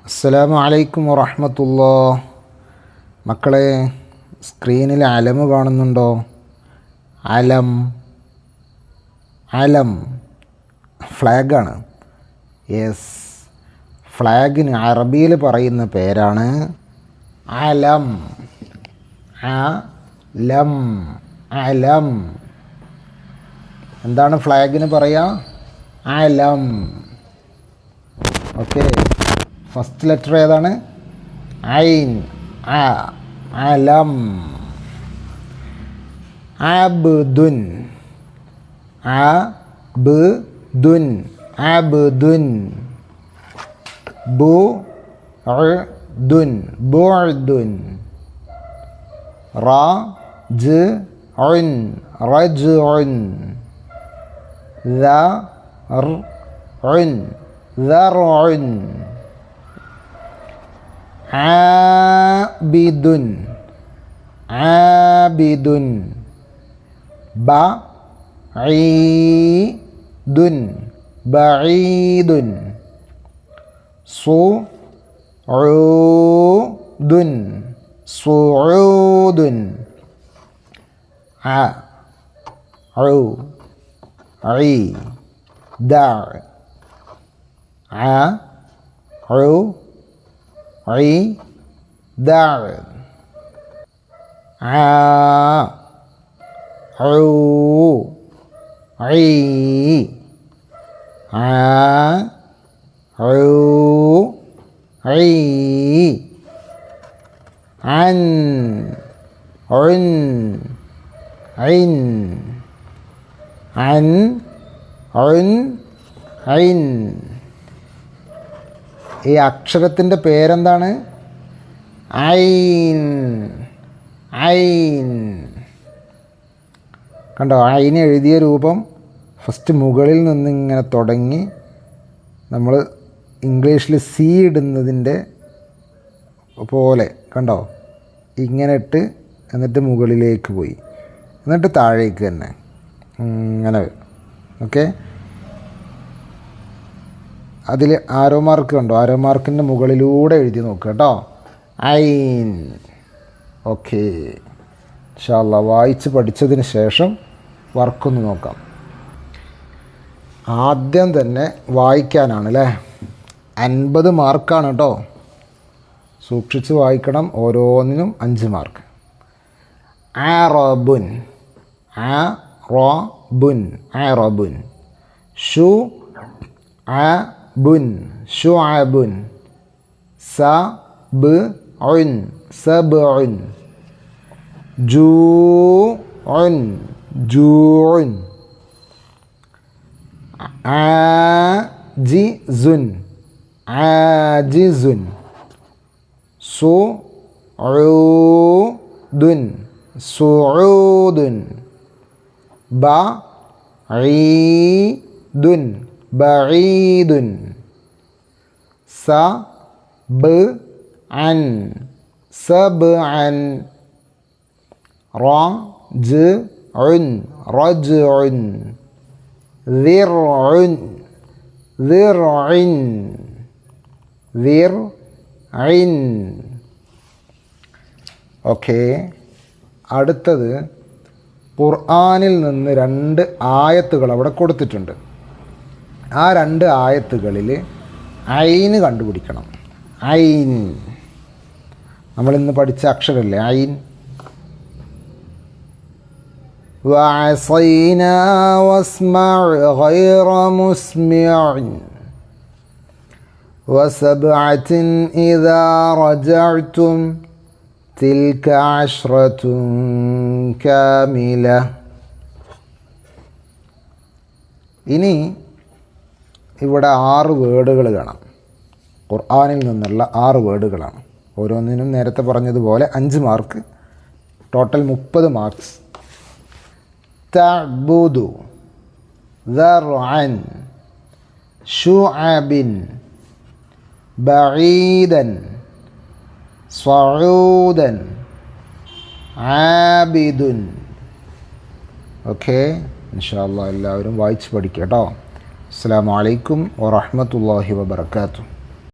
അസ്സലാമു അലൈക്കും വറഹ്മത്തുള്ളാഹി. മക്കളെ, സ്ക്രീനിൽ അലം കാണുന്നുണ്ടോ? അലം അലം ഫ്ലാഗാണ്. യെസ്, ഫ്ലാഗിന് അറബിയിൽ പറയുന്ന പേരാണ് അലം. അലം അലം എന്താണ് ഫ്ലാഗിന് പറയുക? അലം. ഓക്കെ, ഫസ്റ്റ് ലെറ്റർ ഏതാണ്? ഐൻ. അലം. അബ്ദുൻ. അബ്ദുൻ അബ്ദുൻ. ബുഅദുൻ ബുഅദുൻ. റജ്ഉൻ റജ്ഉൻ. ദർഉൻ ദർഉൻ. ആബിദുൻ ആബിദുൻ. ബഈദുൻ ബഈദുൻ. സുഊദുൻ സുഊദുൻ. ഈ അക്ഷരത്തിൻ്റെ പേരെന്താണ്? ഐൻ. ഐൻ കണ്ടോ? ഐന് എഴുതിയ രൂപം ഫസ്റ്റ് മുകളിൽ നിന്ന് ഇങ്ങനെ തുടങ്ങി നമ്മൾ ഇംഗ്ലീഷിൽ സി ഇടുന്നതിൻ്റെ പോലെ കണ്ടോ? ഇങ്ങനെ ഇട്ട് എന്നിട്ട് മുകളിലേക്ക് പോയി, എന്നിട്ട് താഴേക്ക് തന്നെ ഇങ്ങനെ. ഓക്കെ, അതിൽ ആരോ മാർക്ക് കണ്ടോ? ആരോ മാർക്കിൻ്റെ മുകളിലൂടെ എഴുതി നോക്കുക കേട്ടോ. ഐൻ. ഓക്കെ, ഇൻഷാ അല്ലാഹ് വായിച്ച് പഠിച്ചതിന് ശേഷം വർക്കൊന്ന് നോക്കാം. ആദ്യം തന്നെ വായിക്കാനാണ് അല്ലേ? 50 മാർക്കാണ് കേട്ടോ. സൂക്ഷിച്ച് വായിക്കണം, ഓരോന്നിനും 5 മാർക്ക്. അറബുൻ അറബുൻ അറബുൻ. ശുഅബുൻ ശുഅബുൻ. സബ്ഉൻ സബ്ഉൻ. ജൂഉൻ ജൂഉൻ. ആജിസുൻ ആജിസുൻ. സുഊദുൻ സുഊദുൻ. ബഈദുൻ ബഈദുൻ. സബ്അൻ സബ്അൻ. റജ്ഉൻ റജ്ഉൻ. ദിർഉൻ ദിർഉൻ ദിർഇൻ. ഓക്കെ, അടുത്തത് ഖുർആനിൽ നിന്ന് 2 ആയത്തുകൾ അവിടെ കൊടുത്തിട്ടുണ്ട്. ആ 2 ആയത്തുകളിൽ ഐന് കണ്ടുപിടിക്കണം. ഐൻ നമ്മളിന്ന് പഠിച്ച അക്ഷരമല്ലേ ഐൻ? വഅസൈനാ വസ്മഅ ഗൈറ മുസ്മിഇൻ വസബ്അത്തിൻ ഇദാ റജഅ്തും തിൽക അശ്റത്തുൻ കാമില. ഇനി ഇവിടെ 6 വേർഡുകൾ കാണാം. ഖുർആനിൽ നിന്നുള്ള 6 വേർഡുകളാണ്. ഓരോന്നിനും നേരത്തെ പറഞ്ഞതുപോലെ 5 മാർക്ക്, ടോട്ടൽ 30 മാർക്സ്. തഅബുദു ദർഅൻ ശുഅബിൻ ബഈദൻ സഊദൻ ആബിദുൻ. ഓക്കെ, ഇൻഷാ അല്ലാഹ് എല്ലാവരും വായിച്ച് പഠിക്കുക കേട്ടോ. അസ്സലാമു അലൈക്കും വറഹ്മത്തുള്ളാഹി വബറകാതുഹു.